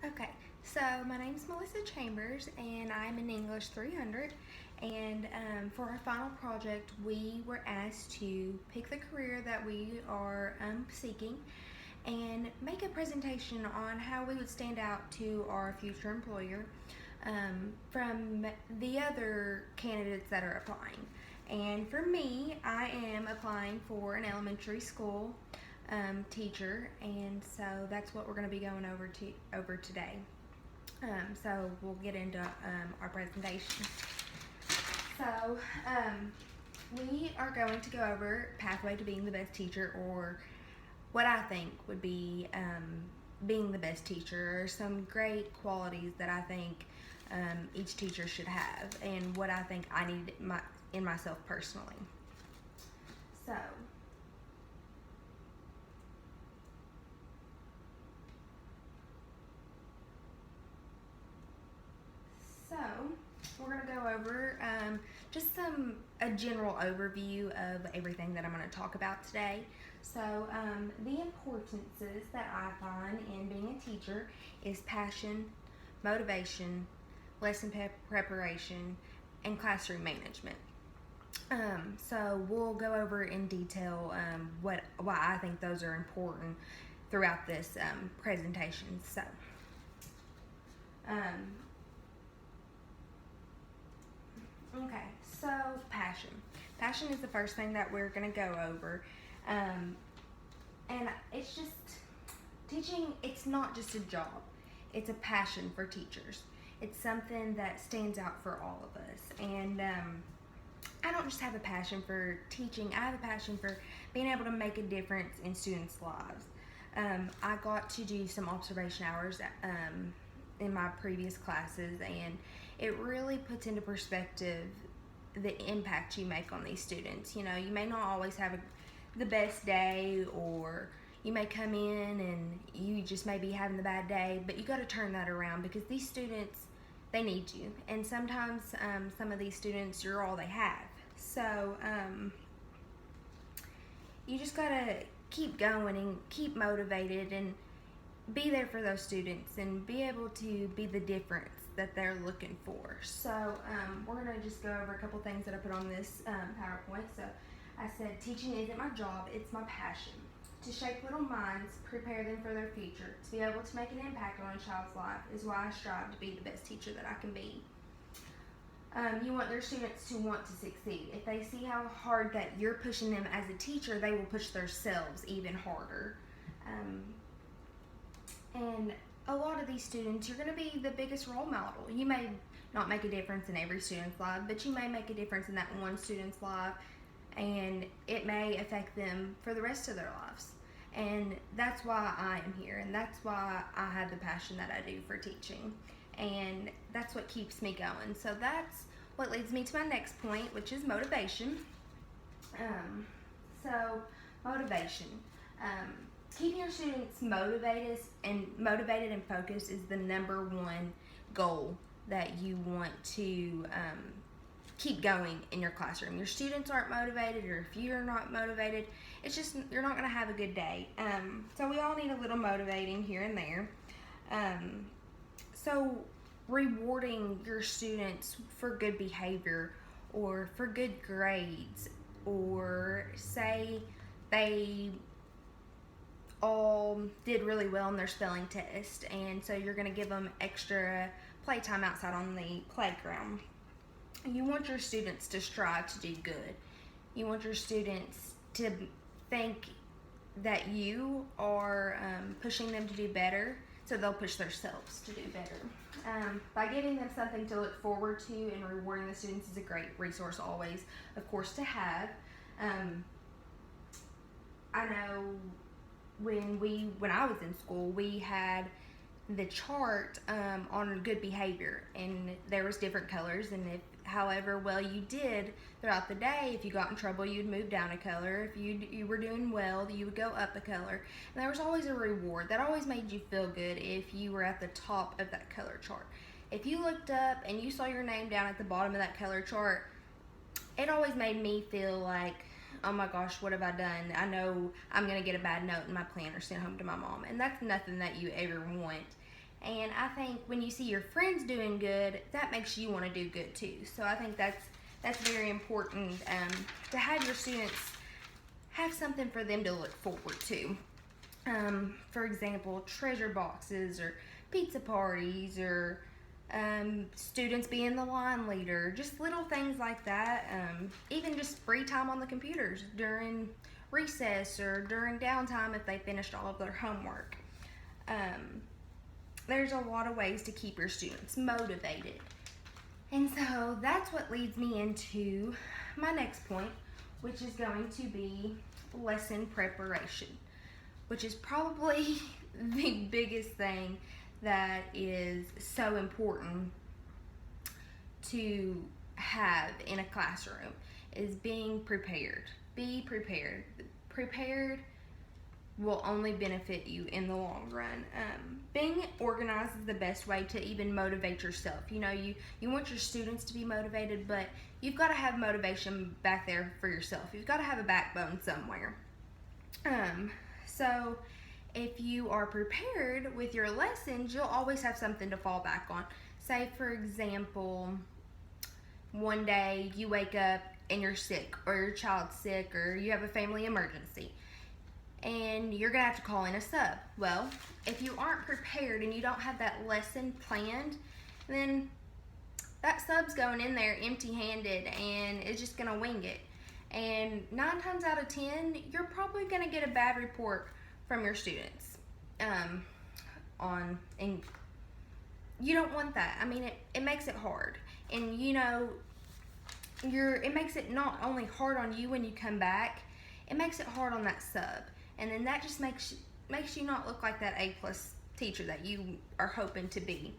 Okay, so my name's Melissa Chambers, and I'm in English 300. And for our final project, we were asked to pick the career that we are seeking and make a presentation on how we would stand out to our future employer from the other candidates that are applying. And for me, I am applying for an elementary school teacher, and so that's what we're going to be going over today. So we'll get into our presentation. So we are going to go over pathway to being the best teacher, or what I think would be being the best teacher, or some great qualities that I think each teacher should have, and what I think I need in myself personally. So. So, we're going to go over just a general overview of everything that I'm going to talk about today. So, the importances that I find in being a teacher is passion, motivation, lesson preparation, and classroom management. So, we'll go over in detail why I think those are important throughout this presentation. So, okay, so passion. Passion is the first thing that we're going to go over. And it's just, teaching, it's not just a job. It's a passion for teachers. It's something that stands out for all of us. And I don't just have a passion for teaching. I have a passion for being able to make a difference in students' lives. I got to do some observation hours in my previous classes, and it really puts into perspective the impact you make on these students. You know, you may not always have the best day, or you may come in and you just may be having the bad day, but you got to turn that around, because these students, they need you, and sometimes some of these students, you're all they have. So you just got to keep going and keep motivated and be there for those students and be able to be the difference that they're looking for. So we're going to just go over a couple things that I put on this PowerPoint. So I said, teaching isn't my job, it's my passion. To shape little minds, prepare them for their future. To be able to make an impact on a child's life is why I strive to be the best teacher that I can be. You want their students to want to succeed. If they see how hard that you're pushing them as a teacher, they will push themselves even harder. And a lot of these students, you're going to be the biggest role model. You may not make a difference in every student's life, but you may make a difference in that one student's life, and it may affect them for the rest of their lives. And that's why I am here, and that's why I have the passion that I do for teaching, and that's what keeps me going. So that's what leads me to my next point, which is motivation. So motivation. Keeping your students motivated and focused is the number one goal that you want to keep going in your classroom. Your students aren't motivated, or if you're not motivated, it's just, you're not going to have a good day. So we all need a little motivating here and there. So rewarding your students for good behavior, or for good grades, or say they all did really well in their spelling test, and so you're going to give them extra playtime outside on the playground. You want your students to strive to do good. You want your students to think that you are pushing them to do better, so they'll push themselves to do better. By giving them something to look forward to, and rewarding the students is a great resource always, of course, to have. I know when I was in school, we had the chart on good behavior, and there was different colors, and if however well you did throughout the day, if you got in trouble, you'd move down a color. If you were doing well, you would go up a color, and there was always a reward that always made you feel good if you were at the top of that color chart. If you looked up and you saw your name down at the bottom of that color chart, it always made me feel like, oh my gosh, what have I done? I know I'm going to get a bad note in my planner sent home to my mom. And that's nothing that you ever want. And I think when you see your friends doing good, that makes you want to do good too. So I think that's very important, to have your students have something for them to look forward to. For example, treasure boxes or pizza parties, or students being the line leader, just little things like that. Even just free time on the computers during recess or during downtime if they finished all of their homework. There's a lot of ways to keep your students motivated. And so that's what leads me into my next point, which is going to be lesson preparation, which is probably the biggest thing that is so important to have in a classroom, is being prepared. Be prepared. Prepared will only benefit you in the long run. Being organized is the best way to even motivate yourself. You know, you want your students to be motivated, but you've got to have motivation back there for yourself. You've got to have a backbone somewhere. So if you are prepared with your lessons, you'll always have something to fall back on. Say, for example, one day you wake up and you're sick, or your child's sick, or you have a family emergency, and you're gonna have to call in a sub. Well, if you aren't prepared and you don't have that lesson planned, then that sub's going in there empty-handed and it's just gonna wing it. And 9 times out of 10, you're probably gonna get a bad report from your students. And you don't want that. I mean, it makes it hard. And you know, it makes it not only hard on you when you come back, it makes it hard on that sub. And then that just makes you not look like that A+ teacher that you are hoping to be.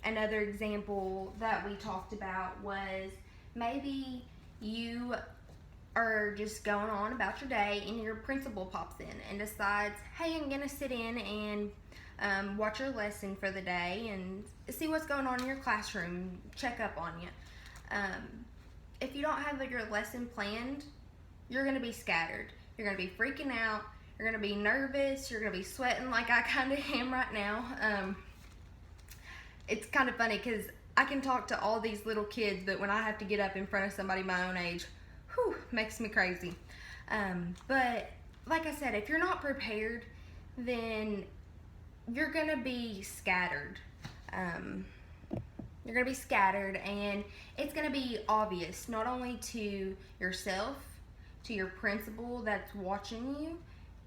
Another example that we talked about was, maybe you are just going on about your day and your principal pops in and decides, hey, I'm gonna sit in and watch your lesson for the day and see what's going on in your classroom, check up on you. If you don't have your lesson planned, you're gonna be scattered. You're gonna be freaking out. You're gonna be nervous. You're gonna be sweating like I kind of am right now. It's kind of funny because I can talk to all these little kids, but when I have to get up in front of somebody my own age, whew, makes me crazy. But like I said, if you're not prepared, then you're gonna be scattered. You're gonna be scattered, and it's gonna be obvious, not only to yourself, to your principal that's watching you,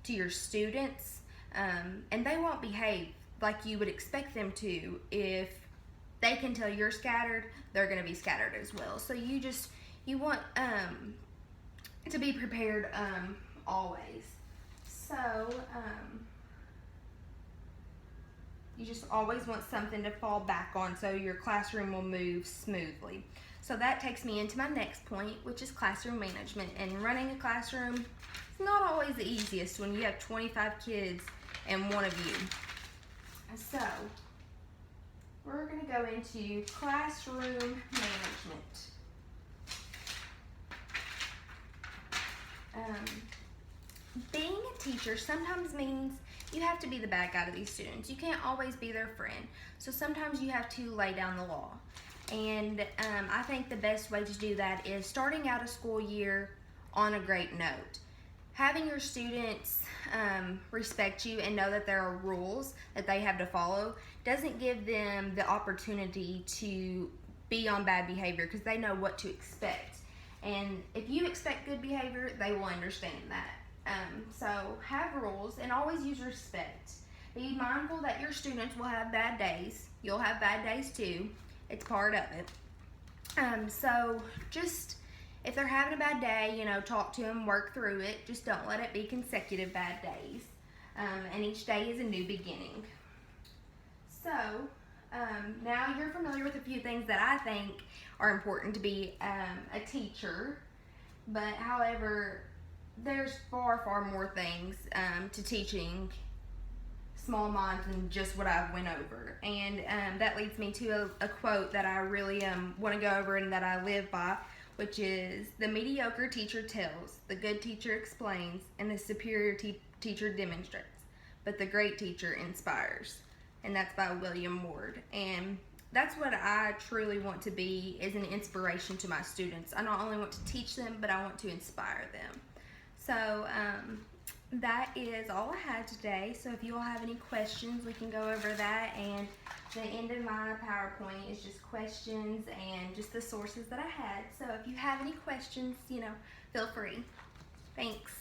to your students, and they won't behave like you would expect them to. If they can tell you're scattered, they're gonna be scattered as well. So you want to be prepared always. So you just always want something to fall back on so your classroom will move smoothly. So that takes me into my next point, which is classroom management. And running a classroom is not always the easiest when you have 25 kids and one of you. So we're going to go into classroom management. Being a teacher sometimes means you have to be the bad guy to these students. You can't always be their friend. So sometimes you have to lay down the law. And I think the best way to do that is starting out a school year on a great note. Having your students respect you and know that there are rules that they have to follow doesn't give them the opportunity to be on bad behavior, because they know what to expect. And if you expect good behavior, they will understand that. So have rules and always use respect. Be mindful that your students will have bad days. You'll have bad days too. It's part of it. So just, if they're having a bad day, talk to them, work through it. Just don't let it be consecutive bad days. And each day is a new beginning. So now you're familiar with a few things that I think are important to be a teacher. But however, there's far, far more things to teaching small minds than just what I've went over. And that leads me to a quote that I really want to go over and that I live by, which is, the mediocre teacher tells, the good teacher explains, and the superior teacher demonstrates, but the great teacher inspires. and that's by William Ward. And that's what I truly want to be, is an inspiration to my students. I not only want to teach them, but I want to inspire them. So that is all I had today. So if you all have any questions, we can go over that. And the end of my PowerPoint is just questions and just the sources that I had. So if you have any questions, feel free. Thanks.